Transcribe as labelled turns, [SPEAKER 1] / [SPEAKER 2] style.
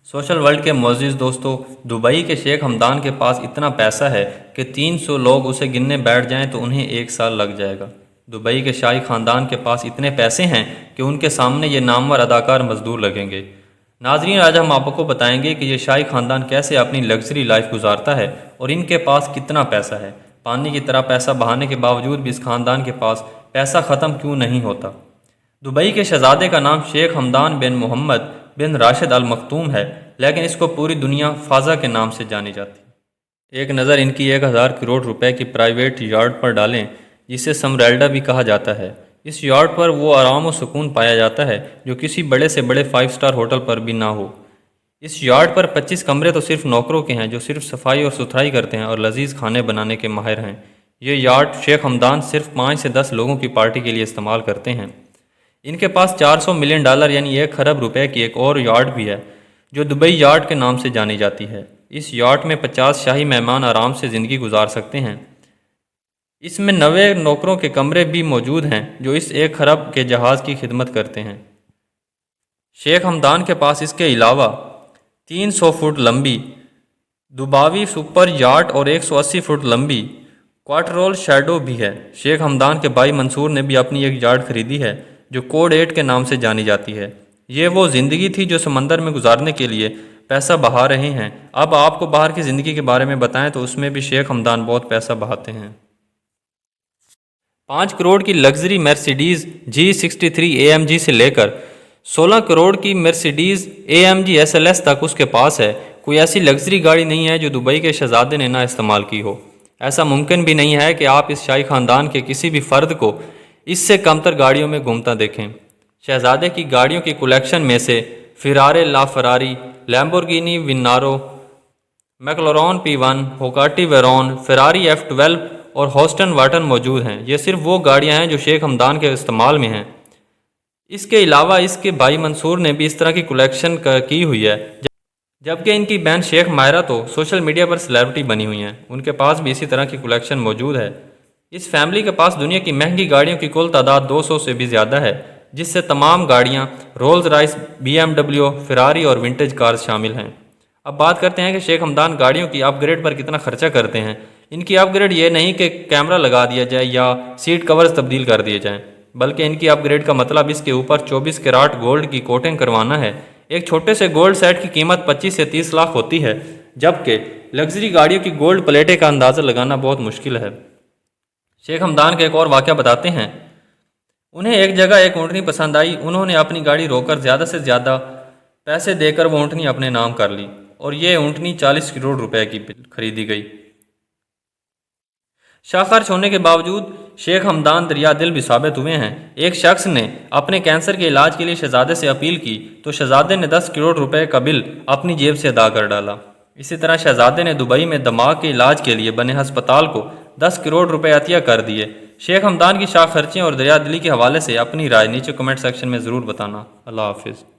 [SPEAKER 1] Social world के मोअज़्ज़िज़ दोस्तों, Dubai के शेख हमदान के पास इतना पैसा है कि 300 लोग उसे गिनने बैठ जाएं तो उन्हें 1 साल लग जाएगा। दुबई के शाही ख़ानदान के पास इतने पैसे हैं कि उनके सामने ये नामवर अदाकार मजदूर लगेंगे। नाज़रीन, आज हम आपको बताएंगे कि ये शाही ख़ानदान कैसे अपनी लग्जरी लाइफ गुजारता है और इनके पास कितना पैसा है। पानी की तरह पैसा बहाने के बावजूद भी इस ख़ानदान के पास पैसा ख़त्म क्यों नहीं होता। दुबई के शहजादे का नाम शेख हमदान बिन मोहम्मद बिन राशिद अल मखतूम है, लेकिन इसको पूरी दुनिया फ़ाज़ा के नाम से जानी जाती है। एक नज़र इनकी 1000 करोड़ रुपए की प्राइवेट यार्ड पर डालें, जिसे समरेल्डा भी कहा जाता है। इस यार्ड पर वो आराम और सुकून पाया जाता है जो किसी बड़े से बड़े 5 स्टार होटल पर भी ना हो। इस यार्ड पर 25 कमरे तो सिर्फ नौकरों के हैं जो सिर्फ सफाई और सुथराई करते हैं और लजीज खाने बनाने के माहिर हैं। ये यार्ड शेख हमदान सिर्फ 5 से 10 लोगों की पार्टी के लिए इस्तेमाल करते हैं। इनके पास $400 मिलियन यानी 1 खरब रुपए की एक और यार्ड भी है जो दुबई यार्ड के नाम से जानी जाती है। इस यार्ड में 50 शाही मेहमान आराम से ज़िंदगी गुजार सकते हैं। इसमें 90 नौकरों के कमरे भी मौजूद हैं जो इस 1 खरब के जहाज़ की खिदमत करते हैं। शेख हमदान के पास इसके अलावा 300 फुट लंबी दुबावी सुपर यार्ड और 180 फुट लंबी क्वार्टरोल शैडो भी है। शेख हमदान के भाई मंसूर ने भी अपनी एक यार्ड खरीदी है जो कोड 8 के नाम से जानी जाती है। ये वो ज़िंदगी थी जो समंदर में गुजारने के लिए पैसा बहा रहे हैं। अब आपको बाहर की ज़िंदगी के बारे में बताएं तो उसमें भी शेख हमदान बहुत पैसा बहाते हैं। 5 करोड़ की लग्जरी मर्सिडीज़ G63 AMG से लेकर 16 करोड़ की मर्सिडीज़ AMG SLS तक उसके पास है। कोई ऐसी लग्जरी गाड़ी नहीं है जो दुबई के शहजादे ने ना इस्तेमाल की हो। ऐसा मुमकिन भी नहीं है कि आप इस शाही ख़ानदान के किसी भी फ़र्द को इससे कमतर गाड़ियों में घूमता देखें। शहजादे की गाड़ियों की कलेक्शन में से Ferrari LaFerrari, Lamborghini Veneno, McLaren P1, Bugatti Veyron, Ferrari F12 और हॉस्टन वाटन मौजूद हैं। ये सिर्फ वो गाड़ियां हैं जो शेख हमदान के इस्तेमाल में हैं। इसके अलावा इसके भाई मंसूर ने भी इस तरह की कलेक्शन की हुई है, जबकि इनकी बहन शेख मायरा तो सोशल मीडिया पर सेलिब्रिटी बनी हुई हैं। उनके पास भी इसी तरह की कलेक्शन मौजूद है। इस फैमिली के पास दुनिया की महंगी गाड़ियों की कुल तादाद 200 से भी ज़्यादा है, जिससे तमाम गाड़ियां रोल्स रॉयस, BMW, फेरारी और विंटेज कार्स शामिल हैं। अब बात करते हैं कि शेख हमदान गाड़ियों की अपग्रेड पर कितना खर्चा करते हैं। इनकी अपग्रेड ये नहीं कि कैमरा लगा दिया जाए या सीट कवर्स तब्दील कर दिए जाएँ, बल्कि इनकी अपग्रेड का मतलब इसके ऊपर 24 कैरेट गोल्ड की कोटिंग करवाना है। एक छोटे से गोल्ड सेट की कीमत 25 से 30 लाख होती है, जबकि लग्जरी गाड़ियों की गोल्ड प्लेटें का अंदाज़ा लगाना बहुत मुश्किल है। शेख हमदान का एक और वाक़या बताते हैं। उन्हें एक जगह एक ऊँटनी पसंद आई। उन्होंने अपनी गाड़ी रोककर ज़्यादा से ज़्यादा पैसे देकर वो ऊँटनी अपने नाम कर ली और ये ऊँटनी 40 करोड़ रुपए की खरीदी गई। शाखर्च होने के बावजूद शेख हमदान दरिया दिल भी साबित हुए हैं। एक शख्स ने अपने कैंसर के इलाज के लिए शहजादे से अपील की तो शहजादे ने 10 करोड़ रुपए का बिल अपनी जेब से अदा कर डाला। इसी तरह शहजादे ने दुबई में दिमाग के इलाज के लिए बने अस्पताल को 10 करोड़ रुपए अतिया कर दिए। शेख हमदान की शाख खर्चे और दरिया दिली के हवाले से अपनी राय नीचे कमेंट सेक्शन में ज़रूर बताना। अल्लाह हाफिज़।